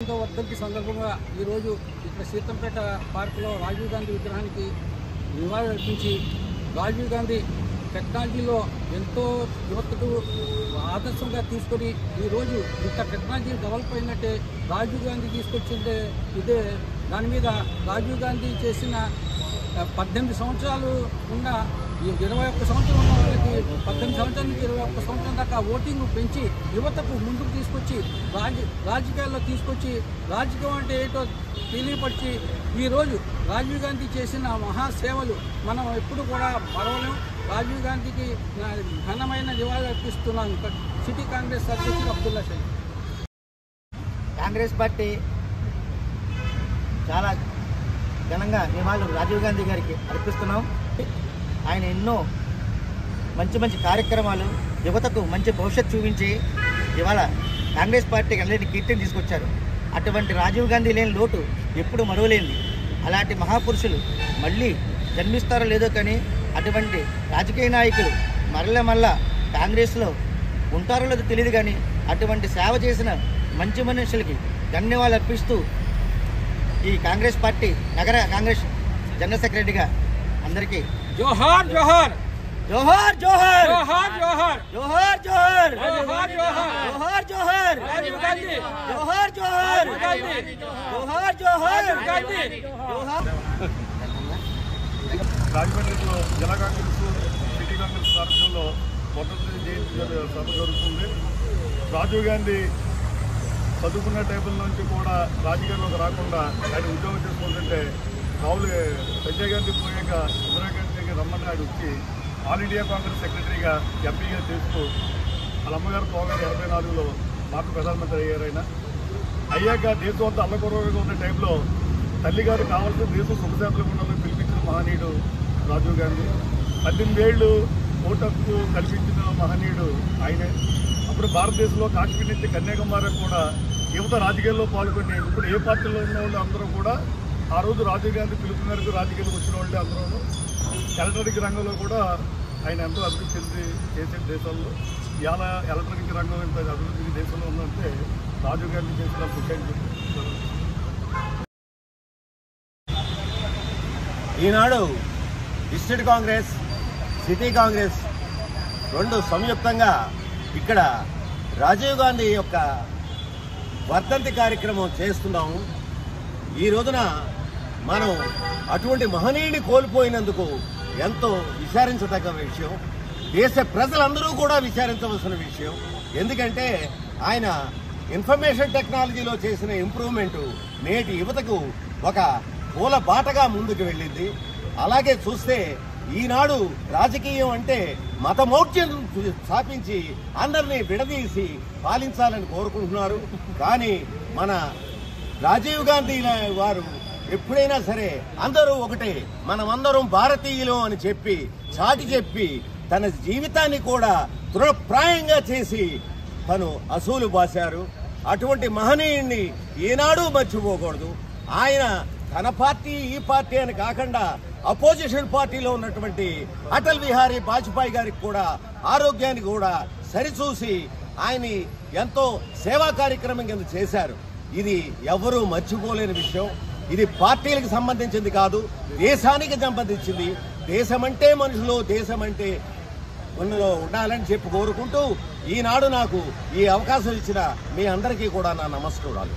వర్ధంతి సందర్భంగా ఈరోజు ఇక్కడ సీతంపేట పార్కులో రాజీవ్ గాంధీ విగ్రహానికి నివాళులర్పించి రాజీవ్ గాంధీ టెక్నాలజీలో ఎంతో యువతకు ఆదర్శంగా తీసుకొని ఈరోజు ఇంత టెక్నాలజీ డెవలప్ అయినట్టే రాజీవ్ గాంధీ తీసుకొచ్చిందే ఇదే. దాని మీద రాజీవ్ గాంధీ చేసిన 18 సంవత్సరాలు ఉన్న 21 సంవత్సరం ఉన్న వాళ్ళకి 18 సంవత్సరాల నుంచి 21 సంవత్సరం దాకా ఓటింగ్ పెంచి యువతకు ముందుకు తీసుకొచ్చి రాజకీయాల్లో తీసుకొచ్చి రాజకీయం అంటే ఏంటో తెలియపరిచి ఈరోజు రాజీవ్ గాంధీ చేసిన మహాసేవలు మనం ఎప్పుడు కూడా మరవలేం. రాజీవ్ గాంధీకి ఘనమైన నివాళులు అర్పిస్తున్నాను. సిటీ కాంగ్రెస్ అధ్యక్షుడు అబ్దుల్లా షరీఫ్. కాంగ్రెస్ పార్టీ చాలా ఘనంగా నివాళులు రాజీవ్ గాంధీ గారికి అర్పిస్తున్నాం. ఆయన ఎన్నో మంచి కార్యక్రమాలు యువతకు మంచి భవిష్యత్తు చూపించి ఇవాళ కాంగ్రెస్ పార్టీకి అందరినీ కీర్తిని తీసుకొచ్చారు. అటువంటి రాజీవ్ గాంధీ లేని లోటు ఎప్పుడు మరువలేంది. అలాంటి మహాపురుషులు మళ్ళీ జన్మిస్తారో లేదో కానీ అటువంటి రాజకీయ నాయకులు మరలా కాంగ్రెస్లో ఉంటారో లేదో తెలియదు. కానీ అటువంటి సేవ చేసిన మంచి మనుషులకి ధన్యవాదాలు అర్పిస్తూ ఈ కాంగ్రెస్ పార్టీ నగర కాంగ్రెస్ జనరల్ సెక్రటరీగా అందరికీ జోహార్ జోహార్ జోహార్ జోహార్ జోహార్ జోహార్ జోహార్ జోహార్ జోహార్ జోహార్ జోహార్ రాజీవ్ గాంధీ జోహార్ జోహార్ జోహార్ జోహార్ రాజమండ్రిలో జిల్లా కాంగ్రెస్ సిటీ కాంగ్రెస్ సారథ్యంలో వర్ధంతి జయంతి సభ జరుగుతుంది. రాజీవ్ గాంధీ చదువుకున్న టైపుల నుంచి కూడా రాజకీయాల్లోకి రాకుండా ఆయన ఉద్యోగం చేసుకుంటుంటే సంజయ్ గాంధీ పోయాక ఇందిరా గాంధీకి రమ్మని ఆయన వచ్చి ఆల్ ఇండియా కాంగ్రెస్ సెక్రటరీగా ఎంపీగా చేస్తూ వాళ్ళ అమ్మగారు 1984లో మాకు ప్రధానమంత్రి అయ్యారు. ఆయన అయ్యాక దేశం అంతా అల్లకొరగా ఉన్న టైంలో తల్లిగారు కావాల్సిన దేశం సుఖశాంతులు ఉండాలని పిలిపించిన మహనీయుడు రాజీవ్ గాంధీ. 18 ఏళ్ళు ఓటు హక్కు కల్పించిన మహనీయుడు ఆయనే. అప్పుడు భారతదేశంలో కాశ్మీర్ నుంచి కన్యాకుమారి కూడా యువత రాజకీయాల్లో పాల్గొని ఇప్పుడు ఏ పార్టీలో ఉన్న వాళ్ళు అందరూ కూడా ఆ రోజు రాజీవ్ గాంధీ పిలుపు మేరకు రాజకీయాలకు వచ్చిన వాళ్ళే అందరూ. ఎలక్ట్రానిక్ రంగంలో కూడా ఆయన ఎంతో అభివృద్ధి చెంది చేసే దేశాల్లో ఇవాళ ఎలక్ట్రానిక్ రంగం ఎంత అభివృద్ధి దేశంలో ఉందంటే రాజీవ్ గాంధీ చేసిన కృషి. ఈనాడు డిస్ట్రిక్ట్ కాంగ్రెస్ సిటీ కాంగ్రెస్ రెండు సంయుక్తంగా ఇక్కడ రాజీవ్ గాంధీ యొక్క వర్ధంతి కార్యక్రమం చేస్తున్నాము. ఈ రోజున మనం అటువంటి మహనీయుని కోల్పోయినందుకు ఎంతో విచారించదగ్గ విషయం. దేశ ప్రజలందరూ కూడా విచారించవలసిన విషయం. ఎందుకంటే ఆయన ఇన్ఫర్మేషన్ టెక్నాలజీలో చేసిన ఇంప్రూవ్మెంట్ నేటి యువతకు ఒక పూల బాటగా ముందుకు వెళ్ళింది. అలాగే చూస్తే ఈనాడు రాజకీయం అంటే మతమౌఢ్యం స్థాపించి అందరినీ విడదీసి పాలించాలని కోరుకుంటున్నారు. కానీ మన రాజీవ్ గాంధీ వారు ఎప్పుడైనా సరే అందరూ ఒకటే, మనమందరం భారతీయులు అని చెప్పి చాటి చెప్పి తన జీవితాన్ని కూడా తృణప్రాయంగా చేసి తను అసూలు బాశారు. అటువంటి మహనీయుణ్ణి ఈనాడు మర్చిపోకూడదు. ఆయన తన పార్టీ ఈ పార్టీ అని కాకుండా అపోజిషన్ పార్టీలో ఉన్నటువంటి అటల్ బిహారీ వాజ్పేయి గారికి కూడా ఆరోగ్యాన్ని కూడా సరిచూసి ఆయన ఎంతో సేవా కార్యక్రమం కింద చేశారు. ఇది ఎవరూ మర్చిపోలేని విషయం. ఇది పార్టీలకు సంబంధించింది కాదు, దేశానికి సంబంధించింది. దేశమంటే మనుషులు, దేశమంటే ఉండాలని చెప్పి కోరుకుంటూ ఈనాడు నాకు ఈ అవకాశం ఇచ్చిన మీ అందరికీ కూడా నా నమస్కారాలు.